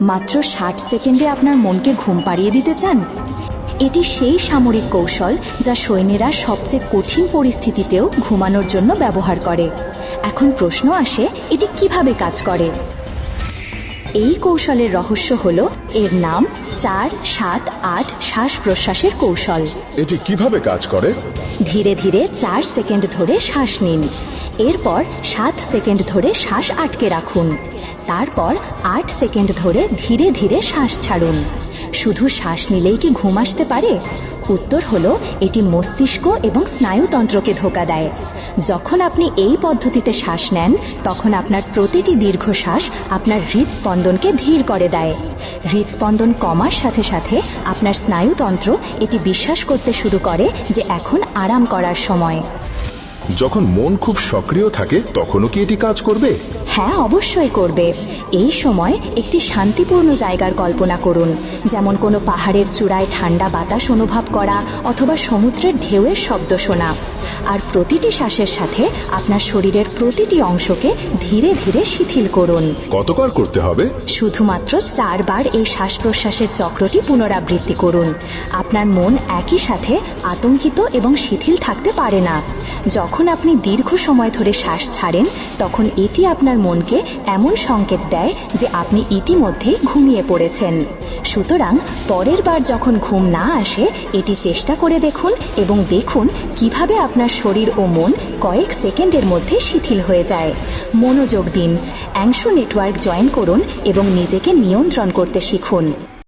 মাত্র 60 সেকেন্ডে আপনার মনকে ঘুম পাড়িয়ে দিতে চান? এটি সেই সামরিক কৌশল যা সৈন্যরা সবচেয়ে কঠিন পরিস্থিতিতেও ঘুমানোর জন্য ব্যবহার করে। এখন প্রশ্ন আসে, এটি কিভাবে কাজ করে? এই কৌশলের রহস্য হলো এর নাম 4-7-8 শ্বাস প্রশ্বাসের কৌশল। এটি কিভাবে কাজ করে? ধীরে ধীরে 4 সেকেন্ড ধরে শ্বাস নিন, এরপর 7 সেকেন্ড ধরে শ্বাস আটকে রাখুন, তারপর 8 সেকেন্ড ধরে ধীরে ধীরে শ্বাস ছাড়ুন। শুধু শ্বাস নিলেই কি ঘুম আসতে পারে? উত্তর হলো, এটি মস্তিষ্ক এবং স্নায়ুতন্ত্রকে ধোঁকা দেয়। যখন আপনি এই পদ্ধতিতে শ্বাস নেন, তখন আপনার প্রতিটি দীর্ঘশ্বাস আপনার হৃদস্পন্দনকে ধীর করে দেয়। হৃদস্পন্দন কমার সাথে সাথে আপনার স্নায়ুতন্ত্র এটি বিশ্বাস করতে শুরু করে যে এখন আরাম করার সময়। যখন মন খুব সক্রিয় থাকে তখনও কি এটি কাজ করবে? হ্যাঁ, অবশ্যই করবে। এই সময় একটি শান্তিপূর্ণ জায়গার কল্পনা করুন, যেমন কোনো পাহাড়ের চূড়ায় ঠান্ডা বাতাস অনুভব করা অথবা সমুদ্রের ঢেউয়ের শব্দ শোনা। আর প্রতিটি শ্বাসের সাথে আপনার শরীরের প্রতিটি অংশকে ধীরে ধীরে শিথিল করুন। কতবার করতে হবে? শুধুমাত্র 4 বার এই শ্বাস প্রশ্বাসের চক্রটি পুনরাবৃত্তি করুন। আপনার মন একই সাথে আতঙ্কিত এবং শিথিল থাকতে পারে না। যখন আপনি দীর্ঘ সময় ধরে শ্বাস ছাড়েন, তখন এটি আপনার মনকে এমন সংকেত দেয় যে আপনি ইতিমধ্যেই ঘুমিয়ে পড়েছেন। সুতরাং পরের বার যখন ঘুম না আসে, এটি চেষ্টা করে দেখুন এবং দেখুন কিভাবে আপনার শরীর ও মন কয়েক সেকেন্ডের মধ্যে শিথিল হয়ে যায়। মনোযোগ দিন, অ্যাংশু নেটওয়ার্ক জয়েন করুন এবং নিজেকে নিয়ন্ত্রণ করতে শিখুন।